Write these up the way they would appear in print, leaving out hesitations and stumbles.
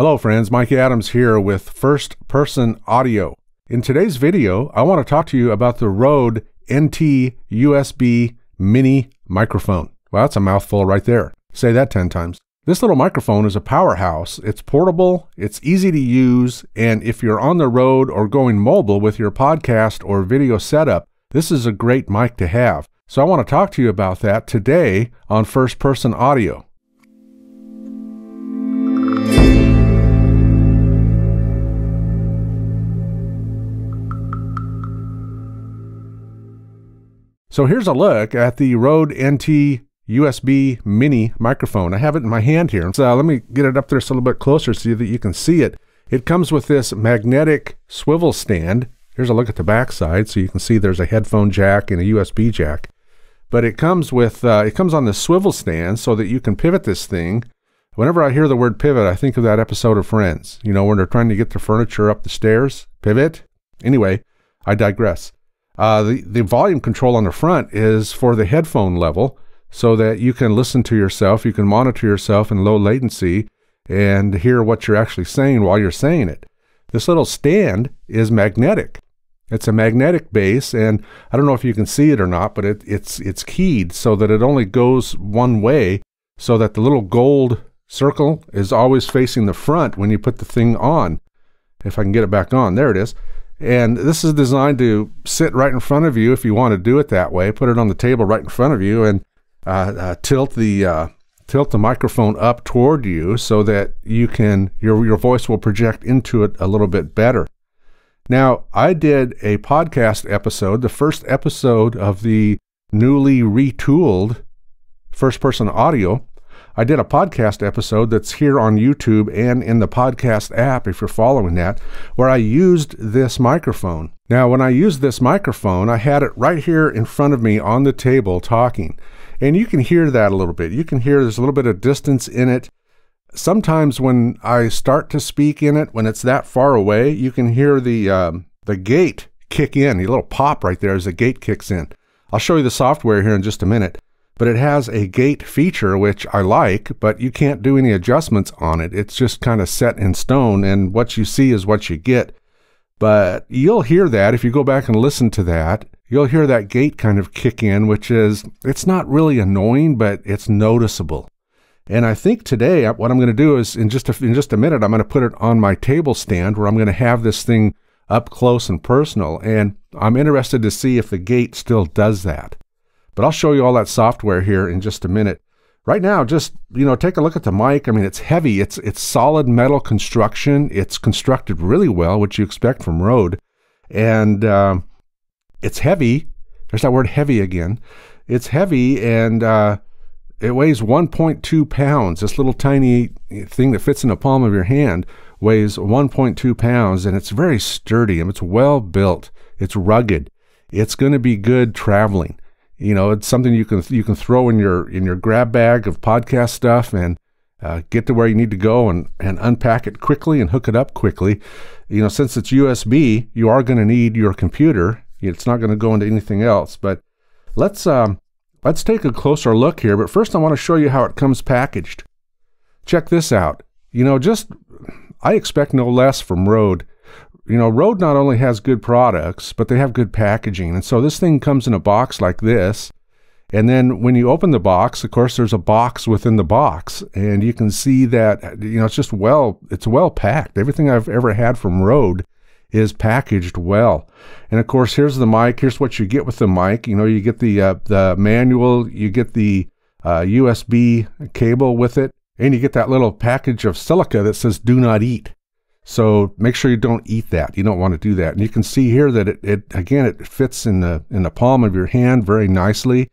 Hello friends, Mike Adams here with First Person Audio. In today's video, I want to talk to you about the RØDE NT-USB-Mini microphone. Well, that's a mouthful right there. Say that 10 times. This little microphone is a powerhouse. It's portable, it's easy to use, and if you're on the road or going mobile with your podcast or video setup, this is a great mic to have. So I want to talk to you about that today on First Person Audio. So here's a look at the RØDE NT-USB-Mini microphone. I have it in my hand here. So let me get it up there just a little bit closer so that you can see it. It comes with this magnetic swivel stand. Here's a look at the back side so you can see there's a headphone jack and a USB jack. But it comes with it comes on the swivel stand so that you can pivot this thing. Whenever I hear the word pivot, I think of that episode of Friends. You know, when they're trying to get the furniture up the stairs. Pivot. Anyway, I digress. The volume control on the front is for the headphone level so that you can listen to yourself, you can monitor yourself in low latency and hear what you're actually saying while you're saying it. This little stand is magnetic. It's a magnetic base, and I don't know if you can see it or not, but it's keyed so that it only goes one way, so that the little gold circle is always facing the front when you put the thing on. If I can get it back on, there it is. And this is designed to sit right in front of you if you want to do it that way. Put it on the table right in front of you and tilt the microphone up toward you so that you can your voice will project into it a little bit better. Now, I did a podcast episode, the first episode of the newly retooled First Person Audio. I did a podcast episode that's here on YouTube and in the podcast app, if you're following that, where I used this microphone. Now, when I used this microphone, I had it right here in front of me on the table talking. And you can hear that a little bit. You can hear there's a little bit of distance in it. Sometimes when I start to speak in it, when it's that far away, you can hear the gate kick in. A little pop right there as the gate kicks in. I'll show you the software here in just a minute. But it has a gate feature, which I like, but you can't do any adjustments on it. It's just kind of set in stone, and what you see is what you get. But you'll hear that, if you go back and listen to that, you'll hear that gate kind of kick in, which is, it's not really annoying, but it's noticeable. And I think today, what I'm going to do is, in just a minute, I'm going to put it on my table stand where I'm going to have this thing up close and personal. And I'm interested to see if the gate still does that. But I'll show you all that software here in just a minute. Right now, just, you know, take a look at the mic. I mean, it's heavy. It's solid metal construction. It's constructed really well, which you expect from RØDE. And it's heavy. There's that word heavy again. It's heavy, and it weighs 1.2 pounds. This little tiny thing that fits in the palm of your hand weighs 1.2 pounds, and it's very sturdy, and it's well built. It's rugged. It's going to be good traveling. You know, it's something you can throw in your grab bag of podcast stuff and get to where you need to go and unpack it quickly and hook it up quickly. You know, since it's USB, you are going to need your computer. It's not going to go into anything else. But let's take a closer look here. But first, I want to show you how it comes packaged. Check this out. You know, I expect no less from RØDE. You know, RØDE not only has good products, but they have good packaging. And so this thing comes in a box like this. And then when you open the box, of course, there's a box within the box. And you can see that, you know, it's well packed. Everything I've ever had from RØDE is packaged well. And of course, here's the mic. Here's what you get with the mic. You know, you get the manual, you get the USB cable with it, and you get that little package of silica that says "Do not eat." So make sure you don't eat that. You don't want to do that. And you can see here that it fits in the palm of your hand very nicely.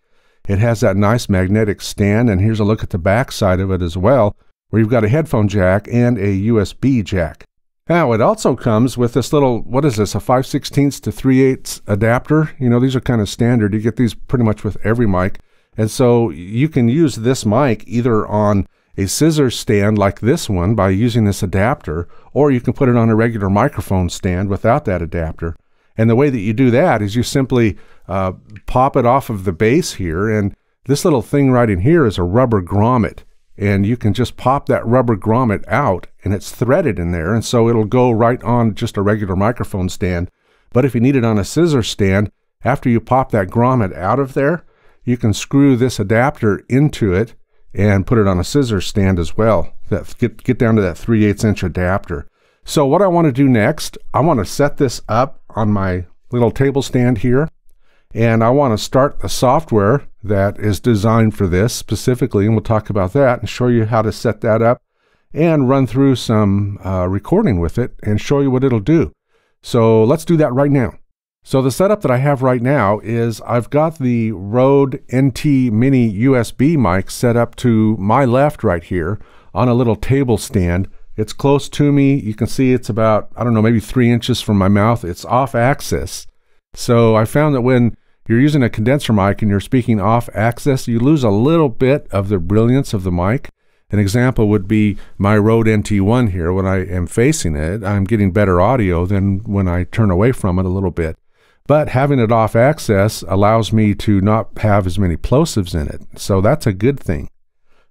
It has that nice magnetic stand, and here's a look at the back side of it as well, where you've got a headphone jack and a USB jack. Now, it also comes with this little, what is this, a 5/16 to 3/8 adapter. You know, these are kind of standard. You get these pretty much with every mic. And so you can use this mic either on a scissor stand like this one by using this adapter, or you can put it on a regular microphone stand without that adapter. And the way that you do that is you simply pop it off of the base here, and this little thing right in here is a rubber grommet. and you can just pop that rubber grommet out, and it's threaded in there, and so it'll go right on just a regular microphone stand. But if you need it on a scissor stand, after you pop that grommet out of there, you can screw this adapter into it and put it on a scissor stand as well. Get down to that 3/8 inch adapter. So what I want to do next, I want to set this up on my little table stand here, and I want to start the software that is designed for this specifically, and we'll talk about that and show you how to set that up and run through some recording with it and show you what it'll do. So let's do that right now. So the setup that I have right now is I've got the RØDE NT-Mini USB mic set up to my left right here on a little table stand. It's close to me. You can see it's about, I don't know, maybe 3 inches from my mouth. It's off axis. So I found that when you're using a condenser mic and you're speaking off axis, you lose a little bit of the brilliance of the mic. An example would be my RØDE NT1 here. When I am facing it, I'm getting better audio than when I turn away from it a little bit. But having it off axis allows me to not have as many plosives in it. So that's a good thing.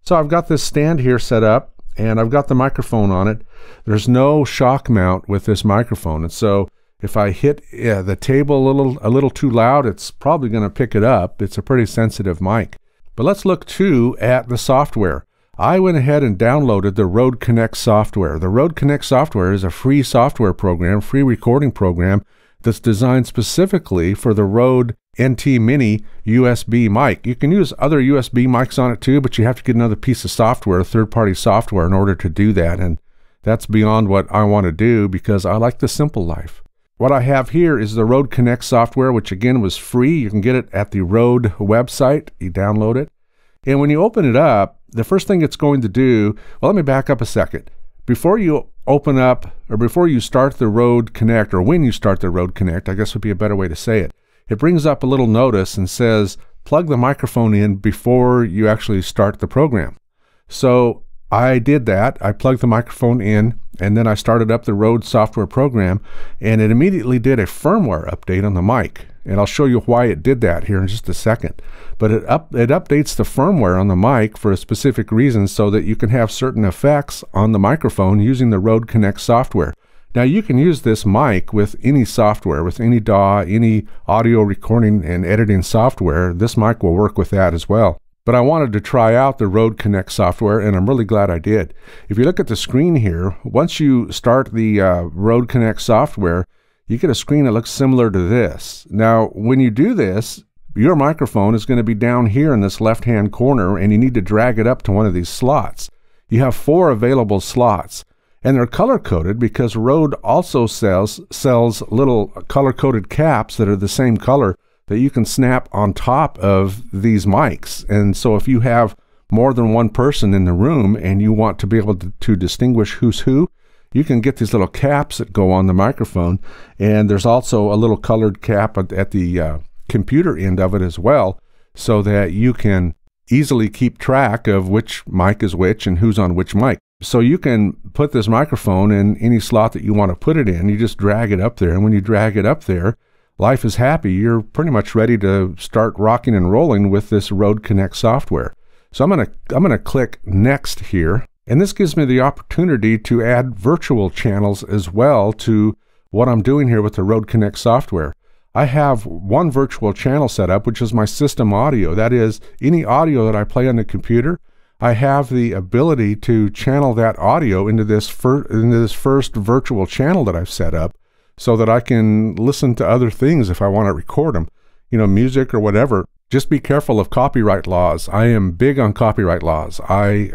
So I've got this stand here set up, and I've got the microphone on it. There's no shock mount with this microphone, and so if I hit the table a little too loud, it's probably going to pick it up. It's a pretty sensitive mic. But let's look too at the software. I went ahead and downloaded the RodeConnect software. The RodeConnect software is a free software program, free recording program that's designed specifically for the RØDE NT-Mini USB mic. You can use other USB mics on it too, but you have to get another piece of software, third-party software, in order to do that, and that's beyond what I want to do because I like the simple life. What I have here is the RodeConnect software, which again was free. You can get it at the Rode website. You download it, and when you open it up, the first thing it's going to do, well, let me back up a second. Before you open up, or before you start the RODEConnect, or when you start the RODEConnect, I guess would be a better way to say it, it brings up a little notice and says, plug the microphone in before you actually start the program. So I did that. I plugged the microphone in, and then I started up the Rode software program, and it immediately did a firmware update on the mic. And I'll show you why it did that here in just a second. But it updates the firmware on the mic for a specific reason so that you can have certain effects on the microphone using the RodeConnect software. Now you can use this mic with any software, with any DAW, any audio recording and editing software. This mic will work with that as well. But I wanted to try out the RodeConnect software, and I'm really glad I did. If you look at the screen here, once you start the RodeConnect software, you get a screen that looks similar to this. Now, when you do this, your microphone is going to be down here in this left-hand corner, and you need to drag it up to one of these slots. You have 4 available slots, and they're color-coded because Rode also sells little color-coded caps that are the same color that you can snap on top of these mics. And so if you have more than one person in the room and you want to be able to distinguish who's who, you can get these little caps that go on the microphone. And there's also a little colored cap at the computer end of it as well, so that you can easily keep track of which mic is which and who's on which mic. So you can put this microphone in any slot that you want to put it in. You just drag it up there, and when you drag it up there, life is happy. You're pretty much ready to start rocking and rolling with this RodeConnect software. So I'm gonna click Next here, and this gives me the opportunity to add virtual channels as well to what I'm doing here with the RodeConnect software. I have one virtual channel set up, which is my system audio. That is, any audio that I play on the computer, I have the ability to channel that audio into this first virtual channel that I've set up, so that I can listen to other things if I want to record them, you know, music or whatever. Just be careful of copyright laws. I am big on copyright laws. I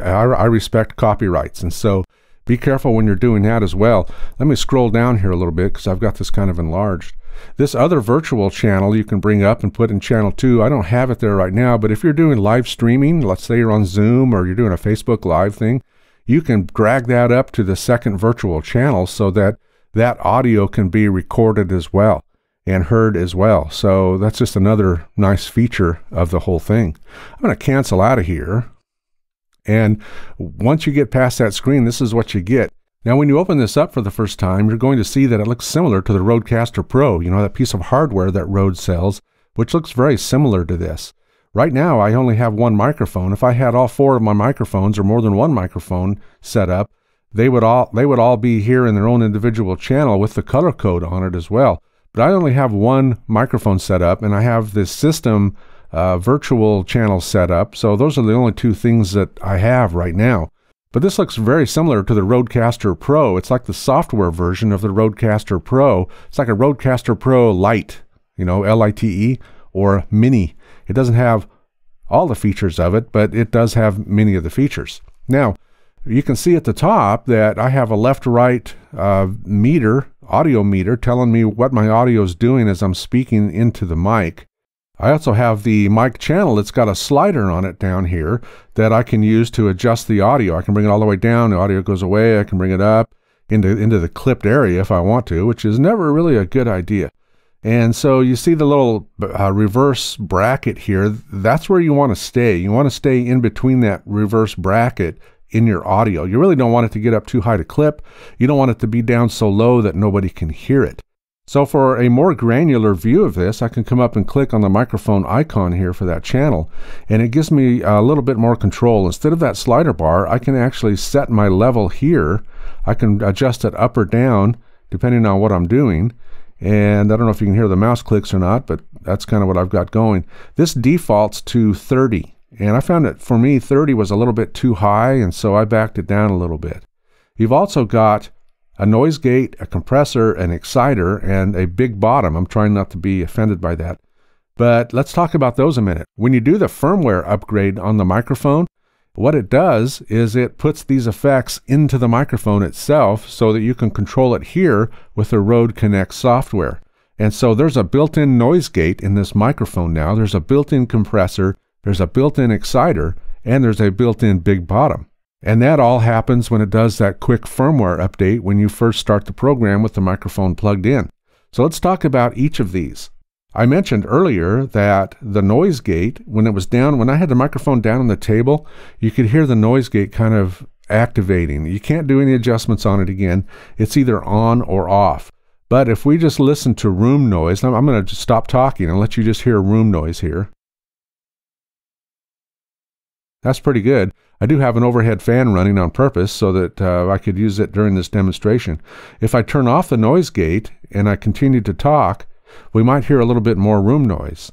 respect copyrights, and so be careful when you're doing that as well. Let me scroll down here a little bit because I've got this kind of enlarged. This other virtual channel you can bring up and put in channel 2. I don't have it there right now, but if you're doing live streaming, let's say you're on Zoom or you're doing a Facebook Live thing, you can drag that up to the second virtual channel so that that audio can be recorded as well and heard as well. So that's just another nice feature of the whole thing. I'm going to cancel out of here. And once you get past that screen, this is what you get. Now, when you open this up for the first time, you're going to see that it looks similar to the Rodecaster Pro, you know, that piece of hardware that Rode sells, which looks very similar to this. Right now, I only have one microphone. If I had all 4 of my microphones or more than one microphone set up, they would all be here in their own individual channel with the color code on it as well. But I only have one microphone set up, and I have this system virtual channel set up. So those are the only 2 things that I have right now. But this looks very similar to the RØDECaster Pro. It's like the software version of the RØDECaster Pro. It's like a RØDECaster Pro Lite, you know, L-I-T-E, or Mini. It doesn't have all the features of it, but it does have many of the features. Now, you can see at the top that I have a left-right meter, audio meter, telling me what my audio is doing as I'm speaking into the mic. I also have the mic channel. It's got a slider on it down here that I can use to adjust the audio. I can bring it all the way down. The audio goes away. I can bring it up into the clipped area if I want to, which is never really a good idea. And so you see the little reverse bracket here. That's where you want to stay. You want to stay in between that reverse bracket in your audio. You really don't want it to get up too high to clip. You don't want it to be down so low that nobody can hear it. So for a more granular view of this, I can come up and click on the microphone icon here for that channel, and it gives me a little bit more control. Instead of that slider bar, I can actually set my level here. I can adjust it up or down depending on what I'm doing. And I don't know if you can hear the mouse clicks or not, but that's kind of what I've got going. This defaults to 30. And I found that for me, 30 was a little bit too high, and so I backed it down a little bit. You've also got a noise gate, a compressor, an exciter, and a big bottom. I'm trying not to be offended by that. But let's talk about those a minute. When you do the firmware upgrade on the microphone, what it does is it puts these effects into the microphone itself so that you can control it here with the RODEConnect software. And so there's a built-in noise gate in this microphone now. There's a built-in compressor, there's a built-in exciter, and there's a built-in big bottom. And that all happens when it does that quick firmware update when you first start the program with the microphone plugged in. So let's talk about each of these. I mentioned earlier that the noise gate, when it was down, when I had the microphone down on the table, you could hear the noise gate kind of activating. You can't do any adjustments on it again. It's either on or off. But if we just listen to room noise, I'm going to just stop talking and let you just hear room noise here. That's pretty good. I do have an overhead fan running on purpose so that I could use it during this demonstration. If I turn off the noise gate and I continue to talk, we might hear a little bit more room noise.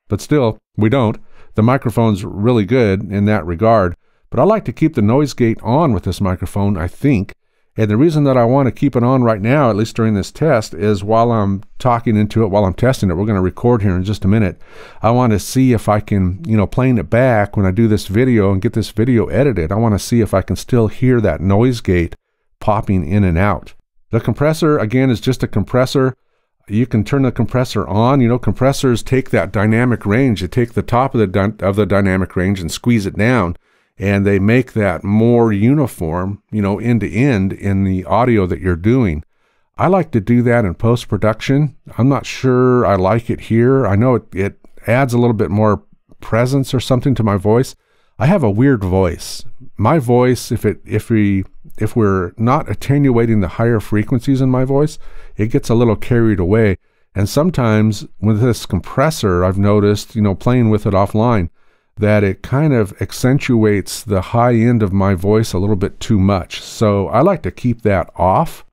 But still, we don't. The microphone's really good in that regard. But I like to keep the noise gate on with this microphone, I think. And the reason that I want to keep it on right now, at least during this test, is while I'm talking into it, while I'm testing it, we're going to record here in just a minute. I want to see if I can, playing it back when I do this video and get this video edited, I want to see if I can still hear that noise gate popping in and out. The compressor, again, is just a compressor. You can turn the compressor on. Compressors take that dynamic range. They take the top of the dynamic range and squeeze it down. And they make that more uniform, end to end in the audio that you're doing. I like to do that in post-production. I'm not sure I like it here. I know it adds a little bit more presence or something to my voice. I have a weird voice. My voice, if we're not attenuating the higher frequencies in my voice, it gets a little carried away. And sometimes with this compressor, I've noticed, playing with it offline, that it kind of accentuates the high end of my voice a little bit too much. So I like to keep that off.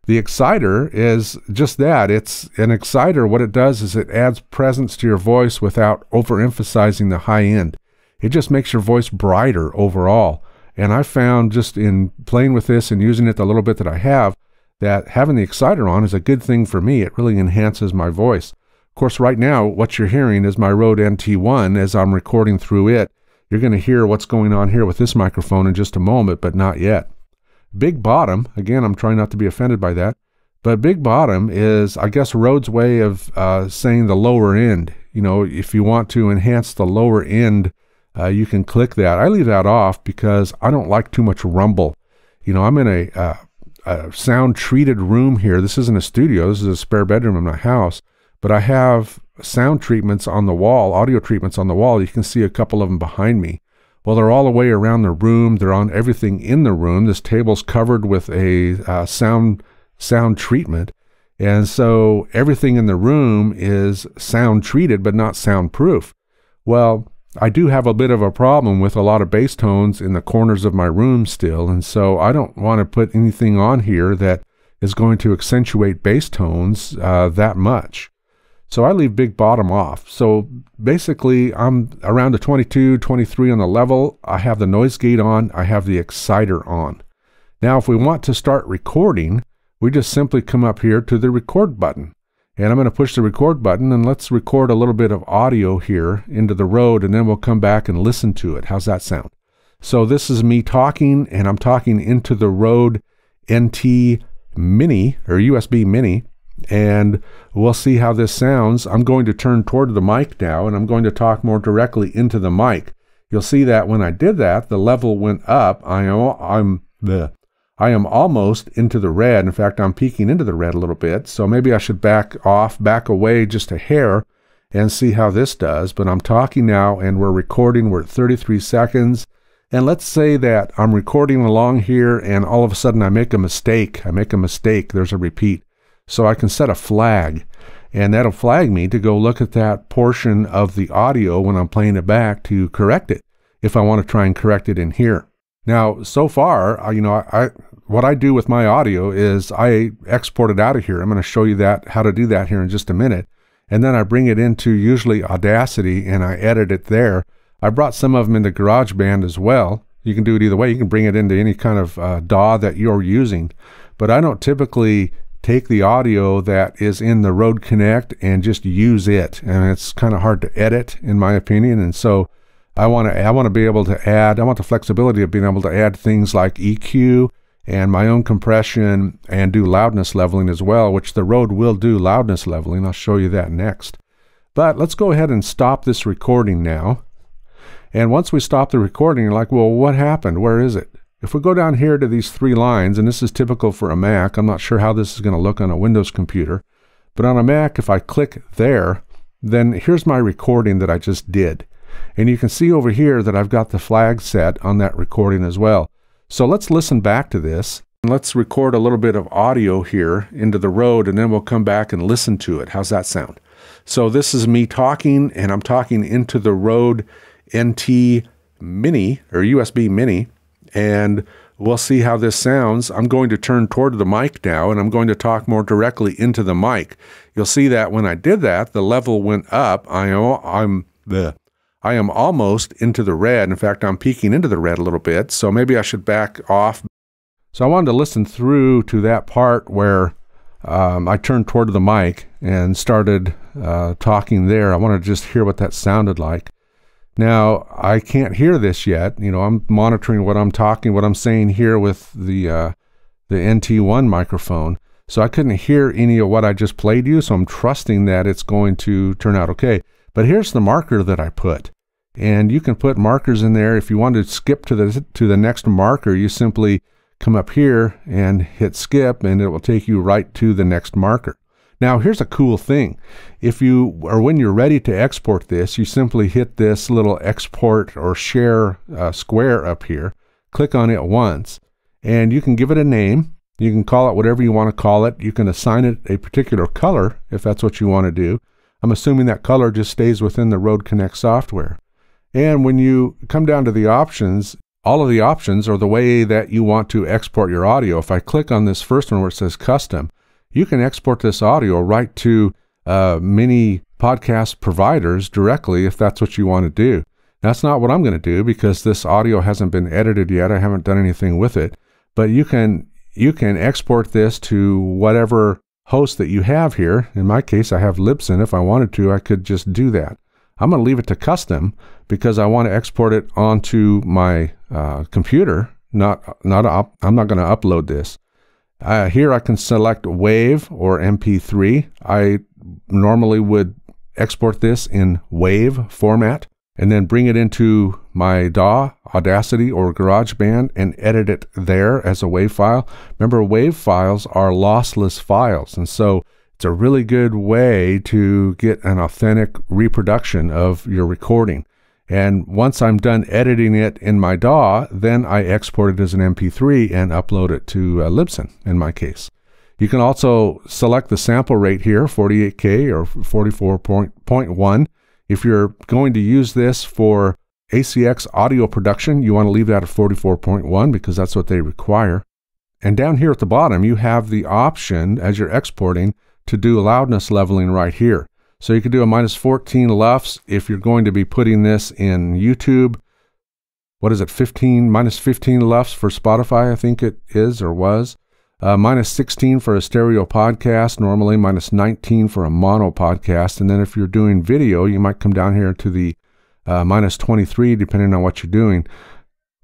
The exciter is just that. It's an exciter. What it does is it adds presence to your voice without overemphasizing the high end. It just makes your voice brighter overall. And I found just in playing with this and using it the little bit that I have, that having the exciter on is a good thing for me. It really enhances my voice. Of course, right now, what you're hearing is my Rode NT1 as I'm recording through it. You're going to hear what's going on here with this microphone in just a moment, but not yet. Big bottom, again, I'm trying not to be offended by that, but big bottom is, I guess, Rode's way of saying the lower end. If you want to enhance the lower end, you can click that. I leave that off because I don't like too much rumble. I'm in a sound-treated room here. This isn't a studio. This is a spare bedroom in my house. But I have sound treatments on the wall, audio treatments on the wall. You can see a couple of them behind me. Well, they're all the way around the room. They're on everything in the room. This table's covered with a sound treatment. And so everything in the room is sound treated, but not soundproof. Well, I do have a bit of a problem with a lot of bass tones in the corners of my room still, and so I don't want to put anything on here that is going to accentuate bass tones that much. So I leave big bottom off. So basically I'm around a 22, 23 on the level. I have the noise gate on, I have the exciter on. Now if we want to start recording, we just simply come up here to the record button. And I'm going to push the record button, and let's record a little bit of audio here into the Rode, and then we'll come back and listen to it. How's that sound? So this is me talking, and I'm talking into the Rode NT-Mini, or USB-Mini, and we'll see how this sounds. I'm going to turn toward the mic now, and I'm going to talk more directly into the mic. You'll see that when I did that, the level went up. I am almost into the red. In fact, I'm peeking into the red a little bit. So maybe I should back away just a hair and see how this does. But I'm talking now and we're recording. We're at 33 seconds. And let's say that I'm recording along here and all of a sudden I make a mistake. There's a repeat. So I can set a flag, and that'll flag me to go look at that portion of the audio when I'm playing it back to correct it, if I want to try and correct it in here. Now, so far, what I do with my audio is I export it out of here. I'm going to show you how to do that here in just a minute. And then I bring it into usually Audacity and I edit it there. I brought some of them into GarageBand as well. You can do it either way. You can bring it into any kind of DAW that you're using. But I don't typically take the audio that is in the RODEConnect and just use it. And it's kind of hard to edit, in my opinion. And so I want to be able to add, I want the flexibility of being able to add things like EQ and my own compression and do loudness leveling as well, which the Rode will do loudness leveling. I'll show you that next. But let's go ahead and stop this recording now. And once we stop the recording, you're like, well, what happened? Where is it? If we go down here to these three lines, and this is typical for a Mac, I'm not sure how this is going to look on a Windows computer, but on a Mac, if I click there, then here's my recording that I just did. And you can see over here that I've got the flag set on that recording as well. So let's listen back to this. Let's record a little bit of audio here into the Rode, and then we'll come back and listen to it. How's that sound? So this is me talking, and I'm talking into the Rode NT-Mini, or USB-Mini, and we'll see how this sounds. I'm going to turn toward the mic now, and I'm going to talk more directly into the mic. You'll see that when I did that, the level went up. I am almost into the red. In fact, I'm peeking into the red a little bit, so maybe I should back off. So I wanted to listen through to that part where I turned toward the mic and started talking there. I wanted to just hear what that sounded like. Now, I can't hear this yet. You know, I'm monitoring what I'm saying here with the NT1 microphone. So I couldn't hear any of what I just played you, so I'm trusting that it's going to turn out okay. But here's the marker that I put. And you can put markers in there. If you want to skip to the next marker, you simply come up here and hit skip, and it will take you right to the next marker. Now, here's a cool thing. When you're ready to export this, you simply hit this little export or share square up here, click on it once, and you can give it a name. You can call it whatever you want to call it. You can assign it a particular color if that's what you want to do. I'm assuming that color just stays within the RODEConnect software. And when you come down to the options, all of the options are the way that you want to export your audio. If I click on this first one where it says custom, you can export this audio right to many podcast providers directly if that's what you want to do. That's not what I'm going to do because this audio hasn't been edited yet. I haven't done anything with it. But you can export this to whatever host that you have here. In my case, I have Libsyn. If I wanted to, I could just do that. I'm going to leave it to custom because I want to export it onto my computer. I'm not going to upload this. Here I can select WAV or MP3. I normally would export this in WAV format and then bring it into my DAW, Audacity, or GarageBand and edit it there as a WAV file. Remember, WAV files are lossless files, and so it's a really good way to get an authentic reproduction of your recording. And once I'm done editing it in my DAW, then I export it as an MP3 and upload it to Libsyn in my case. You can also select the sample rate here, 48K or 44.1. If you're going to use this for ACX audio production, you want to leave that at 44.1 because that's what they require. And down here at the bottom, you have the option as you're exporting to do loudness leveling right here. So you can do a -14 LUFS if you're going to be putting this in YouTube. What is it, -15 LUFS for Spotify, I think it is or was. -16 for a stereo podcast, normally -19 for a mono podcast. And then if you're doing video, you might come down here to the -23, depending on what you're doing.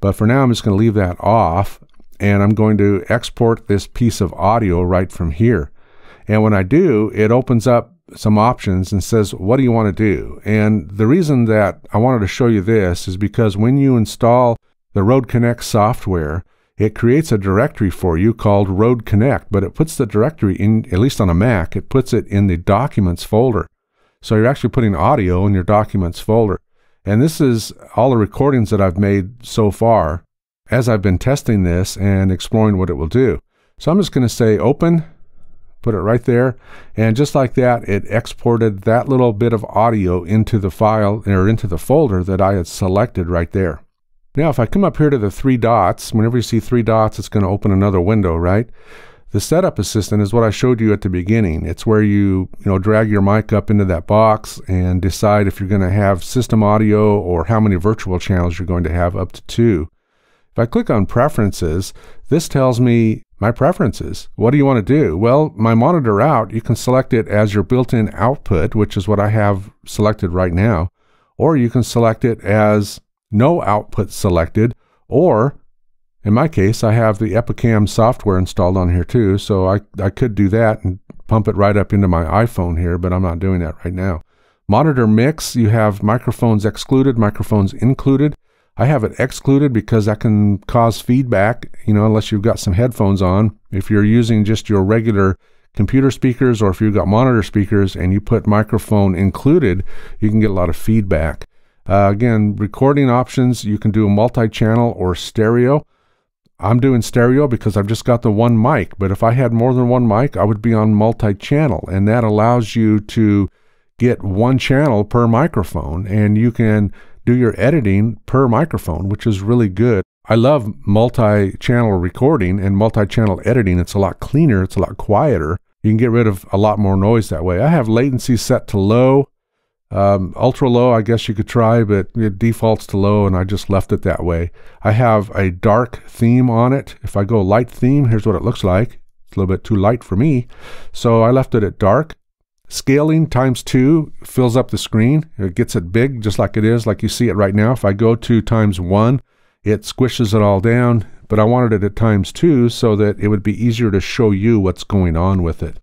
But for now, I'm just going to leave that off, and I'm going to export this piece of audio right from here. And when I do, it opens up some options and says, what do you want to do? And the reason that I wanted to show you this is because when you install the RODEConnect software, it creates a directory for you called RODEConnect, but it puts the directory in, at least on a Mac, it puts it in the Documents folder. So you're actually putting audio in your Documents folder. And this is all the recordings that I've made so far as I've been testing this and exploring what it will do. So I'm just going to say open, put it right there, and just like that, it exported that little bit of audio into the file, or into the folder that I had selected right there. Now, if I come up here to the three dots, whenever you see three dots, it's going to open another window, right? The setup assistant is what I showed you at the beginning. It's where you drag your mic up into that box and decide if you're going to have system audio or how many virtual channels you're going to have, up to 2. If I click on preferences, this tells me my preferences. What do you want to do? Well, my monitor out, you can select it as your built-in output, which is what I have selected right now, or you can select it as no output selected, or in my case, I have the Epicam software installed on here too, so I could do that and pump it right up into my iPhone here, but I'm not doing that right now. Monitor mix, you have microphones excluded, microphones included. I have it excluded because that can cause feedback, unless you've got some headphones on. If you're using just your regular computer speakers, or if you've got monitor speakers and you put microphone included, you can get a lot of feedback. Again, recording options, you can do multi-channel or stereo. I'm doing stereo because I've just got the one mic, but if I had more than one mic, I would be on multi-channel, and that allows you to get one channel per microphone, and you can do your editing per microphone, which is really good. I love multi-channel recording and multi-channel editing. It's a lot cleaner, it's a lot quieter. You can get rid of a lot more noise that way. I have latency set to low. Ultra low, I guess you could try, but it defaults to low, and I just left it that way. I have a dark theme on it. If I go light theme, here's what it looks like. It's a little bit too light for me, so I left it at dark. Scaling ×2 fills up the screen. It gets it big, just like it is, like you see it right now. If I go to ×1, it squishes it all down, but I wanted it at ×2 so that it would be easier to show you what's going on with it.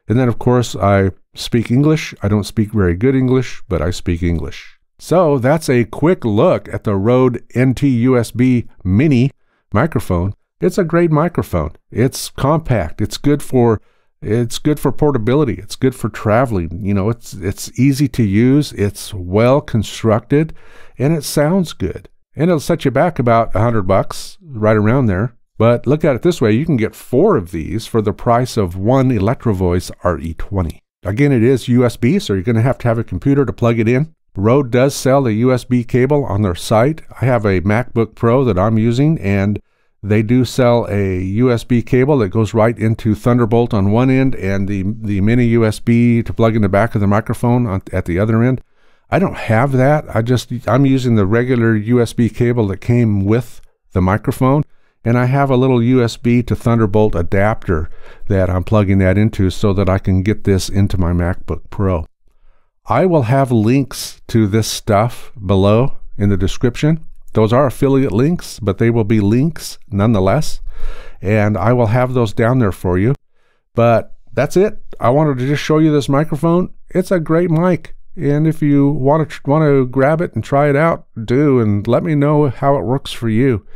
And then, of course, I speak English. I don't speak very good English, but I speak English. So that's a quick look at the RØDE NT-USB-Mini microphone. It's a great microphone. It's compact. It's good for portability. It's good for traveling. It's easy to use. It's well constructed, and it sounds good. And it'll set you back about $100, right around there. But look at it this way, you can get 4 of these for the price of one Electrovoice RE20. Again, it is USB, so you're going to have a computer to plug it in. Rode does sell a USB cable on their site. I have a MacBook Pro that I'm using, and they do sell a USB cable that goes right into Thunderbolt on one end and the mini USB to plug in the back of the microphone at the other end. I don't have that. I'm using the regular USB cable that came with the microphone. And I have a little USB to Thunderbolt adapter that I'm plugging that into so that I can get this into my MacBook Pro. I will have links to this stuff below in the description. Those are affiliate links, but they will be links nonetheless. And I will have those down there for you. But that's it. I wanted to just show you this microphone. It's a great mic. And if you want to grab it and try it out, do, and let me know how it works for you.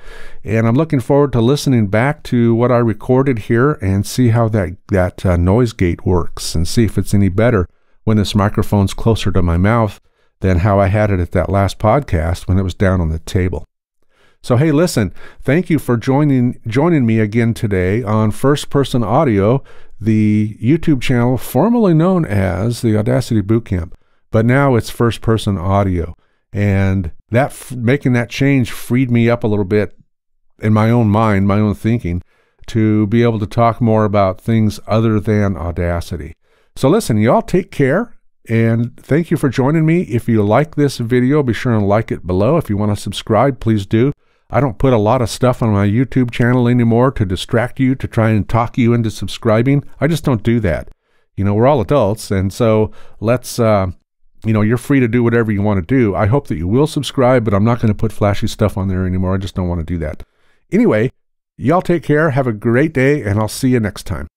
And I'm looking forward to listening back to what I recorded here and see how that noise gate works, and see if it's any better when this microphone's closer to my mouth than how I had it at that last podcast when it was down on the table. So hey, listen, thank you for joining me again today on First Person Audio, the YouTube channel formerly known as the Audacity Bootcamp, but now it's First Person Audio. And making that change freed me up a little bit in my own mind, my own thinking, to be able to talk more about things other than Audacity. So listen, y'all take care, and thank you for joining me. If you like this video, be sure and like it below. If you want to subscribe, please do. I don't put a lot of stuff on my YouTube channel anymore to distract you, to try and talk you into subscribing. I just don't do that. You know, we're all adults, and so let's, you know, you're free to do whatever you want to do. I hope that you will subscribe, but I'm not going to put flashy stuff on there anymore. I just don't want to do that. Anyway, y'all take care, have a great day, and I'll see you next time.